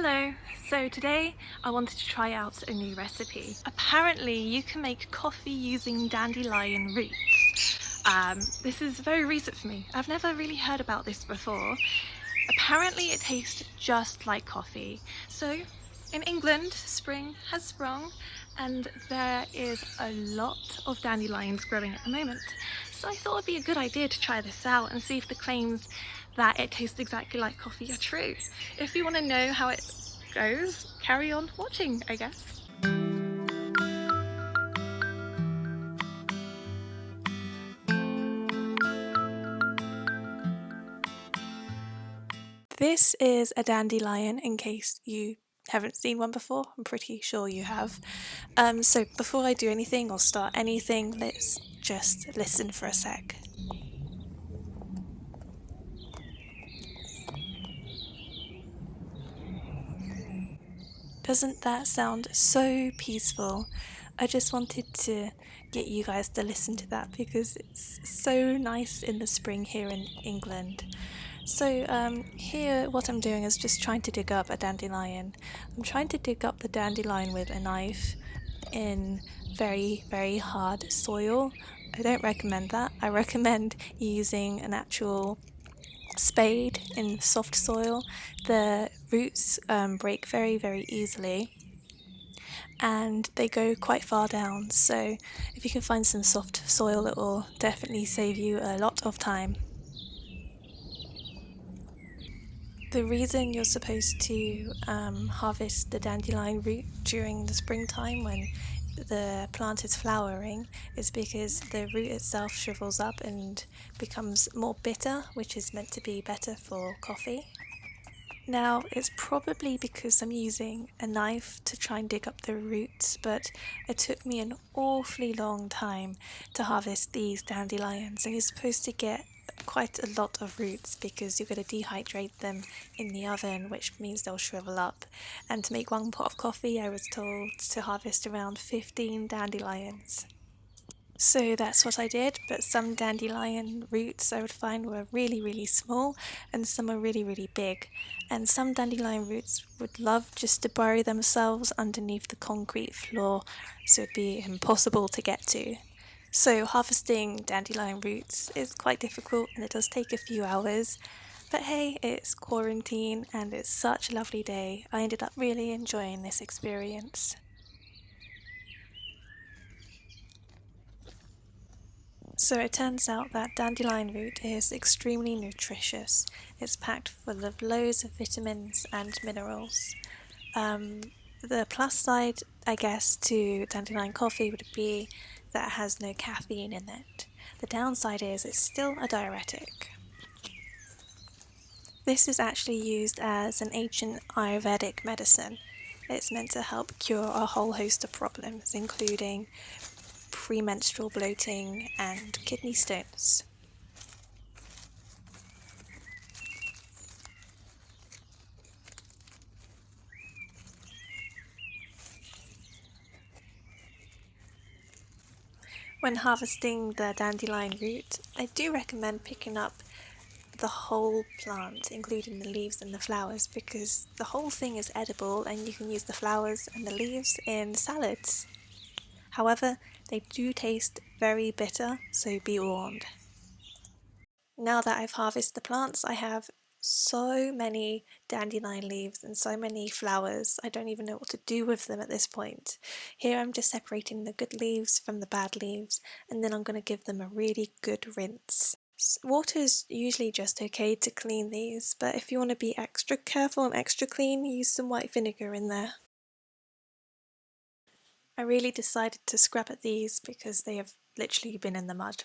Hello, so today I wanted to try out a new recipe. Apparently you can make coffee using dandelion roots. This is very recent for me. I've never really heard about this before. Apparently it tastes just like coffee. So in England, spring has sprung and there is a lot of dandelions growing at the moment. So I thought it'd be a good idea to try this out and see if the claims that it tastes exactly like coffee are true. If you want to know how it goes, carry on watching, I guess. This is a dandelion in case you haven't seen one before. I'm pretty sure you have. So before I do anything or start anything, let's just listen for a sec. Doesn't that sound so peaceful? I just wanted to get you guys to listen to that because it's so nice in the spring here in England. So here what I'm doing is just trying to dig up a dandelion. I'm trying to dig up the dandelion with a knife in very, very hard soil. I don't recommend that. I recommend using an actual spade in soft soil. The roots break very, very easily and they go quite far down, so if you can find some soft soil it will definitely save you a lot of time. The reason you're supposed to harvest the dandelion root during the springtime when the plant is flowering is because the root itself shrivels up and becomes more bitter, which is meant to be better for coffee. Now, it's probably because I'm using a knife to try and dig up the roots, but it took me an awfully long time to harvest these dandelions, and you're supposed to get quite a lot of roots because you're going to dehydrate them in the oven, which means they'll shrivel up. And to make one pot of coffee, I was told to harvest around 15 dandelions. So that's what I did, but some dandelion roots I would find were really, really small and some are really, really big. And some dandelion roots would love just to bury themselves underneath the concrete floor, so it'd be impossible to get to. So harvesting dandelion roots is quite difficult and it does take a few hours. But hey, it's quarantine and it's such a lovely day. I ended up really enjoying this experience. So it turns out that dandelion root is extremely nutritious. It's packed full of loads of vitamins and minerals. The plus side, I guess, to dandelion coffee would be that it has no caffeine in it. The downside is it's still a diuretic. This is actually used as an ancient ayurvedic medicine. It's meant to help cure a whole host of problems, including premenstrual bloating and kidney stones. When harvesting the dandelion root, I do recommend picking up the whole plant, including the leaves and the flowers, because the whole thing is edible and you can use the flowers and the leaves in salads. However, they do taste very bitter, so be warned. Now that I've harvested the plants, I have so many dandelion leaves and so many flowers, I don't even know what to do with them at this point. Here I'm just separating the good leaves from the bad leaves, and then I'm going to give them a really good rinse. Water's usually just okay to clean these, but if you want to be extra careful and extra clean, use some white vinegar in there. I really decided to scrap at these because they have literally been in the mud.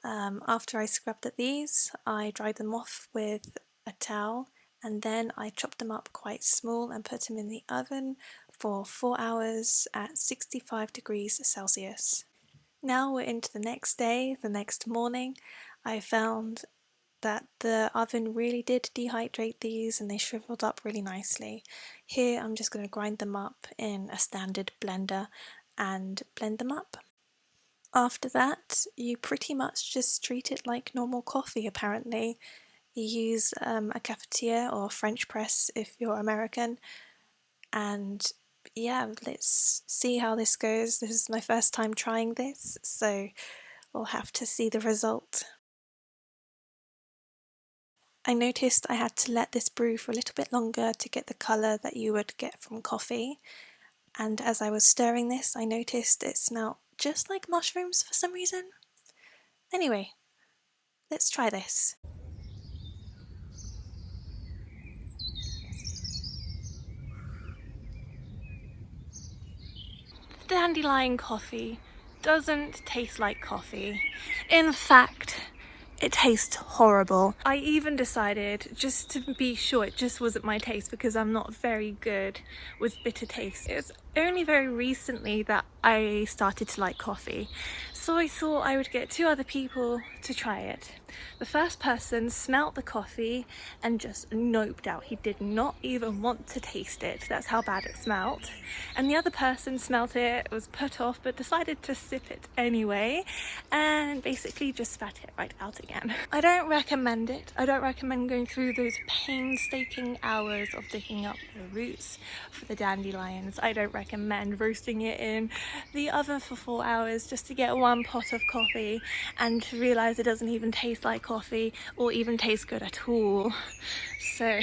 After I scrubbed at these, I dried them off with a towel and then I chopped them up quite small and put them in the oven for 4 hours at 65 degrees Celsius. Now we're into the next day, the next morning. I found that the oven really did dehydrate these and they shriveled up really nicely. Here I'm just going to grind them up in a standard blender and blend them up. After that, you pretty much just treat it like normal coffee apparently. You use a cafetiere or French press if you're American, and yeah, let's see how this goes. This is my first time trying this, so we'll have to see the result. I noticed I had to let this brew for a little bit longer to get the colour that you would get from coffee, and as I was stirring this I noticed it smelled just like mushrooms for some reason. Anyway, let's try this. Dandelion coffee doesn't taste like coffee. In fact, it tastes horrible. I even decided, just to be sure it just wasn't my taste, because I'm not very good with bitter taste. It's only very recently that I started to like coffee, so I thought I would get 2 other people to try it. The first person smelt the coffee and just noped out. He did not even want to taste it. That's how bad it smelt. And the other person smelt it, was put off, but decided to sip it anyway, and basically just spat it right out again. I don't recommend it. I don't recommend going through those painstaking hours of digging up the roots for the dandelions. I don't recommend roasting it in the oven for 4 hours just to get 1 pot of coffee and to realise it doesn't even taste like coffee or even taste good at all. So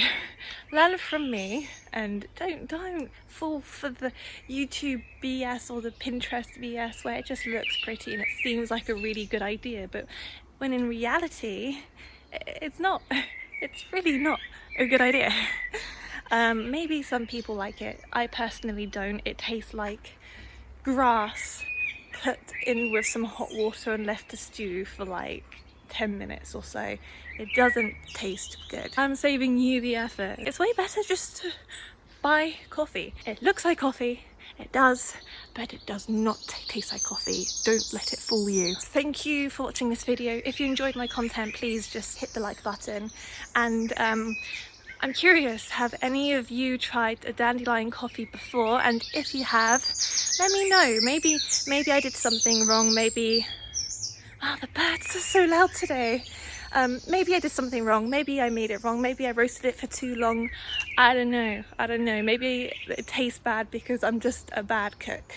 learn from me, and don't fall for the YouTube BS or the Pinterest BS where it just looks pretty and it seems like a really good idea, but when in reality it's not. It's really not a good idea. Maybe some people like it. I personally don't. It tastes like grass put in with some hot water and left to stew for like 10 minutes or so. It doesn't taste good. I'm saving you the effort. It's way better just to buy coffee. It looks like coffee, it does, but it does not taste like coffee. Don't let it fool you. Thank you for watching this video. If you enjoyed my content, please just hit the like button. And I'm curious, have any of you tried a dandelion coffee before? And if you have, let me know. Maybe I did something wrong. Maybe, oh, the birds are so loud today. Maybe I did something wrong. Maybe I made it wrong. Maybe I roasted it for too long. I don't know. Maybe it tastes bad because I'm just a bad cook.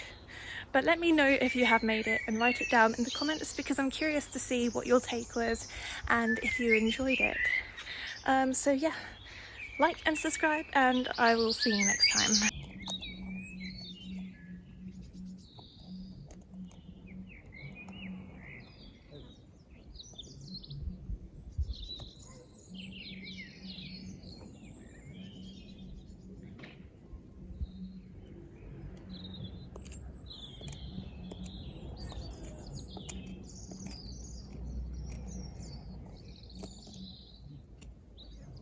But let me know if you have made it and write it down in the comments, because I'm curious to see what your take was and if you enjoyed it. So yeah, like and subscribe, and I will see you next time.